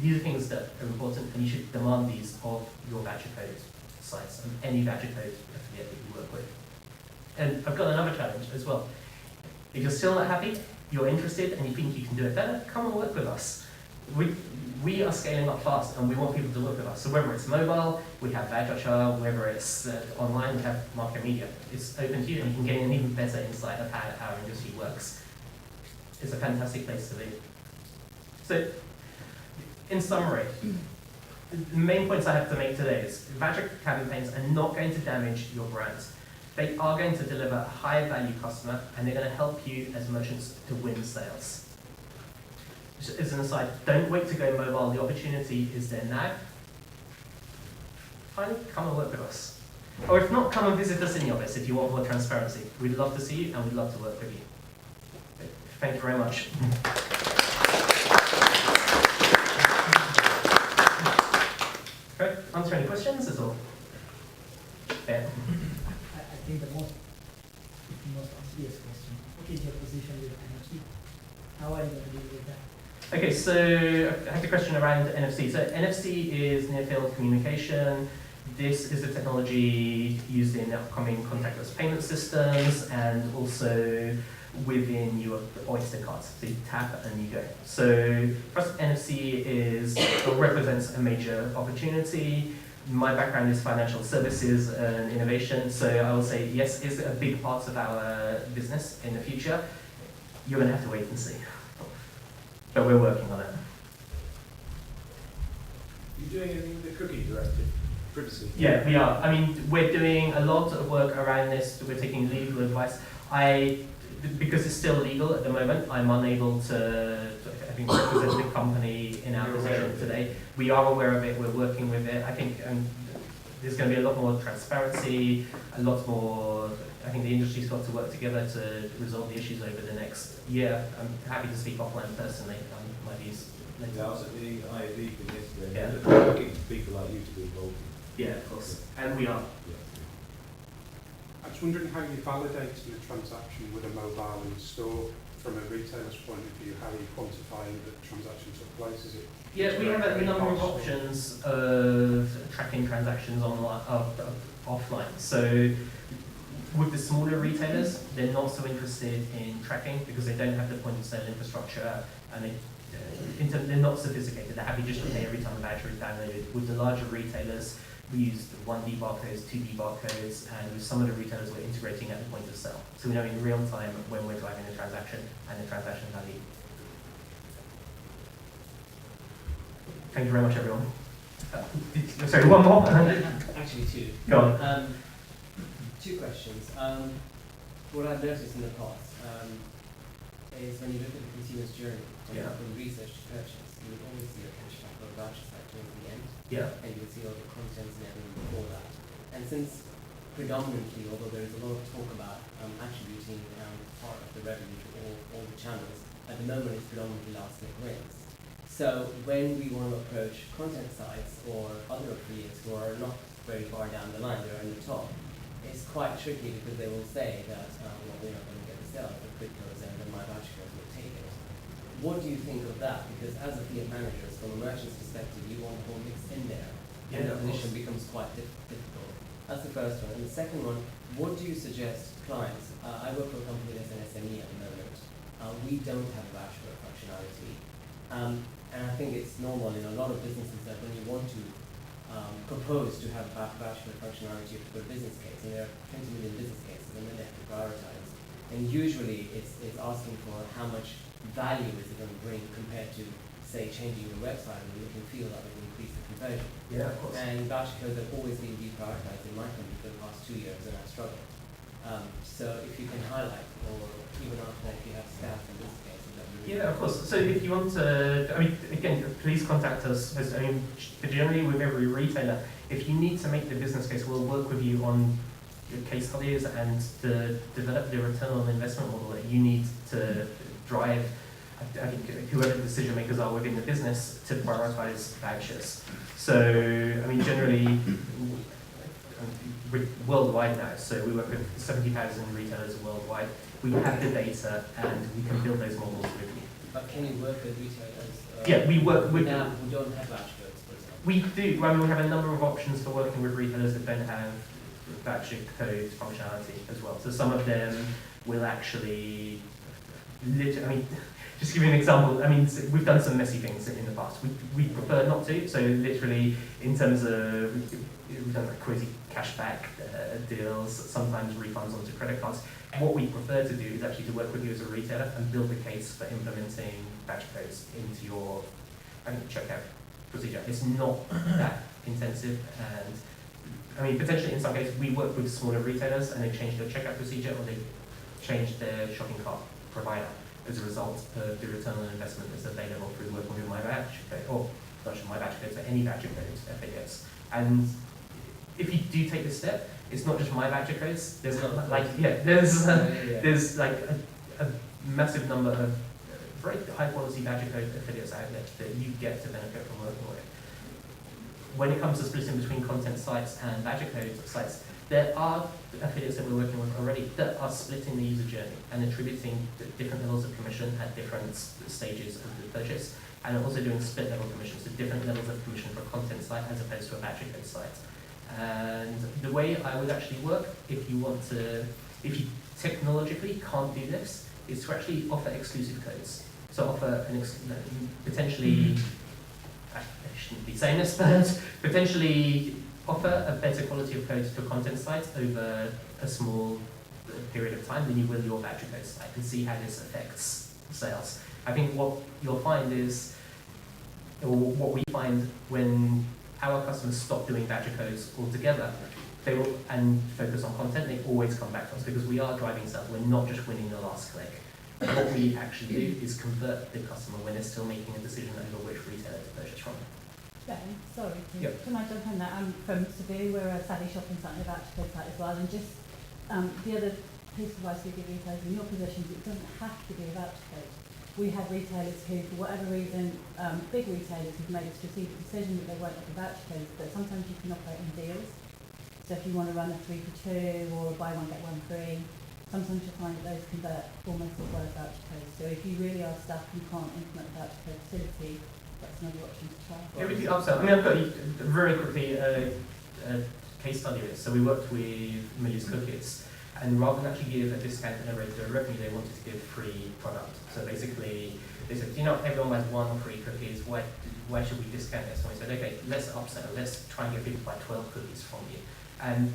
these are things that are important, and you should demand these of your voucher code sites and any voucher code affiliate that you work with. And I've got another challenge as well. If you're still not happy, you're interested, and you think you can do it better, come and work with us. We are scaling up fast, and we want people to work with us. So whether it's mobile, we have Voucher, whether it's online, we have market media. It's open to you, and you can get an even better insight of how our industry works. It's a fantastic place to be. So, in summary, the main points I have to make today is voucher campaigns are not going to damage your brand. They are going to deliver a high value customer, and they're going to help you as merchants to win sales. Just as an aside, don't wait to go mobile. The opportunity is there now. Finally, come and work with us. Or if not, come and visit us in the office if you want more transparency. We'd love to see you, and we'd love to work with you. Thank you very much. Okay, answer any questions at all? Ben? I think the most obvious question, what is your position with NFC? How are you going to deal with that? Okay, so I have a question around NFC. So NFC is near field communication. This is a technology used in upcoming contactless payment systems and also within your Oyster cards. So you tap and you go. So for us, NFC represents a major opportunity. My background is financial services and innovation, so I will say yes, it's a big part of our business in the future. You're going to have to wait and see. But we're working on it. Are you doing anything with the cookie directive? Privacy? Yeah, we are. I mean, we're doing a lot of work around this. We're taking legal advice. Because it's still legal at the moment, I'm unable to I think, represent the company in our position today. We are aware of it. We're working with it. I think there's going to be a lot more transparency, a lot more. I think the industry's got to work together to resolve the issues over the next year. I'm happy to speak offline personally. My views. Yeah, I was at the IAV thing yesterday. Yeah. They're looking for people like you to be involved. Yeah, of course. And we are. Yeah. I was wondering how you validating a transaction with a mobile in store from a retailer's point of view. How are you quantifying that the transaction took place? Is it? Yeah, we have a number of options of tracking transactions online, offline. So with the smaller retailers, they're not so interested in tracking because they don't have the point of sale infrastructure and they're not sophisticated. They're happy just to pay every time a voucher is downloaded. With the larger retailers, we use 1D barcodes, 2D barcodes, and with some of the retailers we're integrating at the point of sale. So we know in real time when we're driving a transaction and the transaction value. Thank you very much, everyone. Sorry, one more? Actually, two. Go on. Two questions. What I've noticed in the past is when you look at the consumer's journey, from research to purchase, you would always see a cashback or a voucher site towards the end. Yeah. And you would see all the contents and everything before that. And since predominantly, although there is a lot of talk about attributing part of the revenue to all the channels, at the moment it's predominantly last click wins. So when we want to approach content sites or other affiliates who are not very far down the line, they're in the top, it's quite tricky because they will say that well, we're not going to get the sale, the quick goes and then my voucher code will take it. What do you think of that? Because as affiliate managers, from a merchant's perspective, you want the whole mix in there. Yeah, and the definition becomes quite difficult. That's the first one. And the second one, what do you suggest clients? I work for a company that's an SME at the moment. We don't have a voucher functionality. And I think it's normal in a lot of businesses that when you want to propose to have voucher functionality for a business case, and there are 20 million business cases, and then they have to prioritize. And usually it's asking for how much value is it going to bring compared to, say, changing your website and look and feel that would increase the conversion. Yeah, of course. And voucher codes have always been deprioritized in my company for the past 2 years, and I've struggled. So if you can highlight, or even after if you have staff in this case, that would really Yeah, of course. So if you want to, I mean, again, please contact us. I mean, generally with every retailer, if you need to make the business case, we'll work with you on your case studies and to develop the return on investment model that you need to drive. I think whoever the decision makers are within the business to prioritize vouchers. So, I mean, generally, we're worldwide now, so we work with 70,000 retailers worldwide. We have the data and we can build those models with you. But can you work with retailers? Yeah, we work with. who don't have voucher codes, for example? We do. I mean, we have a number of options for working with retailers that don't have voucher code functionality as well. So some of them will actually, just to give you an example, I mean, we've done some messy things in the past. We prefer not to. So literally, in terms of, we've done like crazy cashback deals, sometimes refunds onto credit cards. What we prefer to do is actually to work with you as a retailer and build a case for implementing voucher codes into your checkout procedure. It's not that intensive, and I mean, potentially in some cases, we work with smaller retailers and they change their checkout procedure or they change their shopping cart provider as a result of the return on investment that's available through working with my voucher code, or not just my voucher codes, but any voucher codes affiliates. And if you do take this step, it's not just my voucher codes. There's there's like a massive number of very high quality voucher code affiliates out there that you get to benefit from working with. When it comes to splitting between content sites and voucher code sites, there are affiliates that we're working with already that are splitting the user journey and attributing different levels of commission at different stages of the purchase, and also doing split level commissions, so different levels of commission for a content site as opposed to a voucher code site. And the way I would actually work, if you technologically can't do this, is to actually offer exclusive codes. So offer potentially, I shouldn't be saying this, but potentially offer a better quality of code to a content site over a small period of time than you will your voucher code site, and see how this affects sales. I think what you'll find is, or what we find when our customers stop doing voucher codes altogether, they will, and focus on content, they always come back to us because we are driving sales. We're not just winning the last click. What we actually do is convert the customer when they're still making a decision over which retailer to purchase from. Ben, sorry, Yep. can I jump in there? I'm from Seville, we're a savvy shopping site and a voucher code site as well, and just the other piece of advice we give retailers in your positions, it doesn't have to be a voucher code. We have retailers who, for whatever reason, big retailers who've made a strategic decision that they won't offer voucher codes, but sometimes you can operate in deals. So if you want to run a 3 for 2 or buy one get one free, sometimes you'll find that those convert almost as well as voucher codes. So if you really are stuck and can't implement a voucher code facility, that's another option to try. Everything upsell. I mean, I've got very quickly a case study of this. So we worked with Millie's Cookies, and rather than actually give a discount and a regular revenue, they wanted to give free product. So basically, they said, everyone buys 1 free cookies, why should we discount this? So we said, okay, let's upsell, let's try and get people to buy 12 cookies from you. And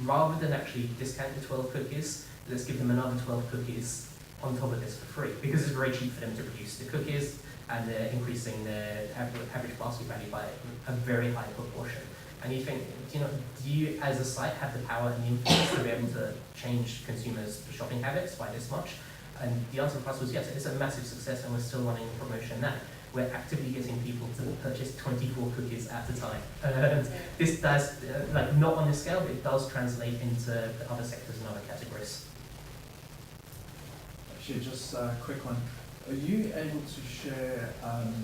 rather than actually discount the 12 cookies, let's give them another 12 cookies on top of this for free, because it's very cheap for them to produce the cookies, and they're increasing their average basket value by a very high proportion. And you think, do you as a site have the power and the influence to be able to change consumers' shopping habits by this much? And the answer for us was yes, it's a massive success, and we're still running a promotion now. We're actively getting people to purchase 24 cookies at a time. And this does, not on this scale, but it does translate into other sectors and other categories. Actually, just a quick one. Are you able to share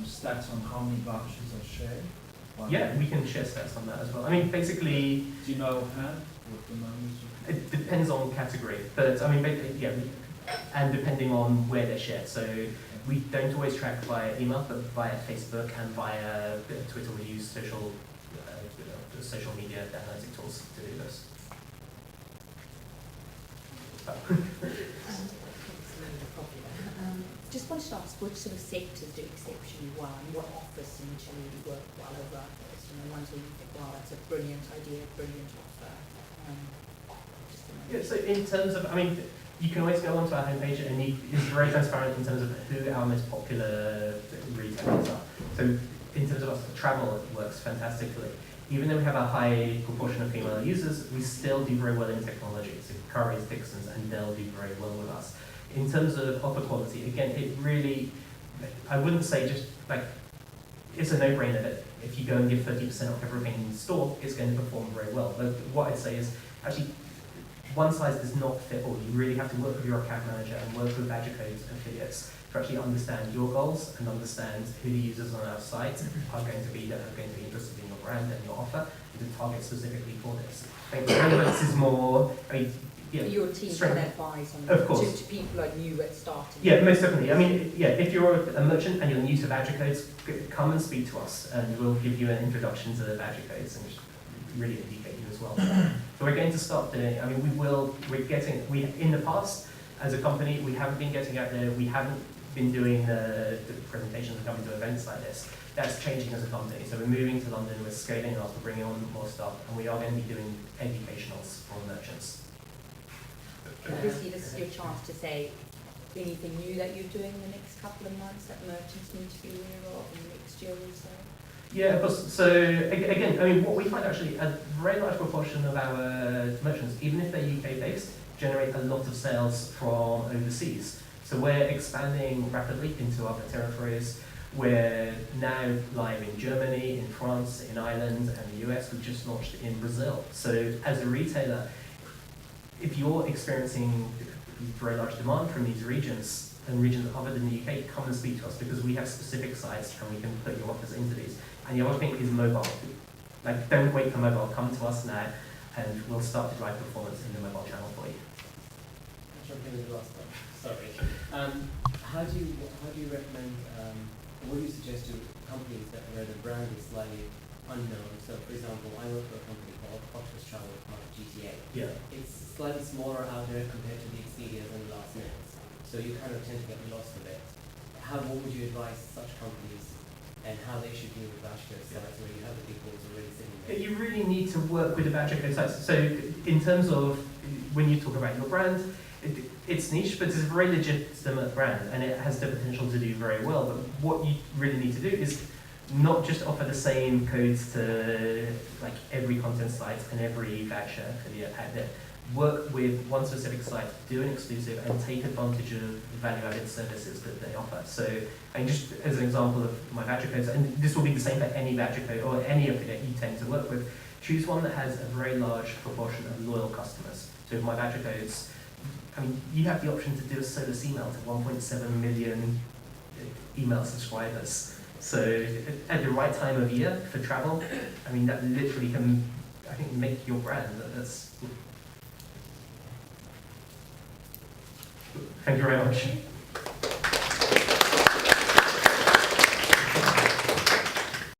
stats on how many vouchers are shared? Yeah, we can share stats on that as well. I mean, basically... Do you know offhand what the numbers are? It depends on category, but I mean, and depending on where they're shared. So we don't always track via email, but via Facebook and via Twitter. We use social media analytic tools to do this. Just wanted to ask, which sort of sectors do exceptionally well, and what offers seem to really work well over others? Ones where you think, wow, that's a brilliant idea, brilliant offer. Yeah, so in terms of, you can always go onto our homepage, and it's very transparent in terms of who our most popular retailers are. So in terms of us, travel works fantastically. Even though we have a high proportion of female users, we still do very well in technology. So Currys, Dixons, and Dell do very well with us. In terms of offer quality, again, it really, I wouldn't say just it's a no-brainer that if you go and give 30% off everything in the store, it's going to perform very well. But what I'd say is, actually, one size does not fit all. You really have to work with your account manager and work with voucher codes affiliates to to actually understand your goals and understand who the users on our site are going to be that are going to be interested in your brand and your offer, and to target specifically for this. I think relevance is more, I mean, yeah, For your team strength. can advise on Of course. to people like you at starting. Yeah, most definitely. I mean, yeah, if you're a merchant and you're new to Voucher Codes, come and speak to us and we'll give you an introduction to the Voucher Codes and really educate you as well. So we're going to start doing, I mean, in the past, as a company, we haven't been getting out there, we haven't been doing the presentations and coming to events like this. That's changing as a company. So we're moving to London, we're scaling up, we're bringing on more stuff, and we are going to be doing educationals for merchants. Obviously, this is your chance to say anything new that you're doing in the next couple of months that merchants need to be aware of in next year or so. Yeah, of course. So again, I mean, what we find actually, a very large proportion of our merchants, even if they're UK based, generate a lot of sales from overseas. So we're expanding rapidly into other territories. We're now live in Germany, in France, in Ireland, and the US. We've just launched in Brazil. So as a retailer, if you're experiencing very large demand from these regions and regions other than the UK, come and speak to us because we have specific sites and we can put your offers into these. And the other thing is mobile. Like, don't wait for mobile. Come to us now, and we'll start to drive performance in the mobile channel for you. I'll jump in with the last one. Sorry. How do you recommend? What do you suggest to companies where the brand is slightly unknown? So, for example, I work for a company called Vouchers Travel, part of GTA. Yeah. It's slightly smaller out there compared to the Expedias and the last names. So you kind of tend to get lost a bit. What would you advise such companies and how they should deal with Voucher sites where you have the big balls already sitting there? You really need to work with the Voucher Code sites. So in terms of when you talk about your brand, it's niche, but it's a very legitimate brand and it has the potential to do very well. But what you really need to do is not just offer the same codes to like every content site and every voucher for the ad there. Work with one specific site, do an exclusive, and take advantage of the value-added services that they offer. So, and just as an example of my voucher codes, and this will be the same for any voucher code or any affiliate you tend to work with, choose one that has a very large proportion of loyal customers. So with my voucher codes, I mean, you have the option to do a service email to 1.7 million email subscribers. So at the right time of year for travel, I mean, that literally can, I think, make your brand. Thank you very much.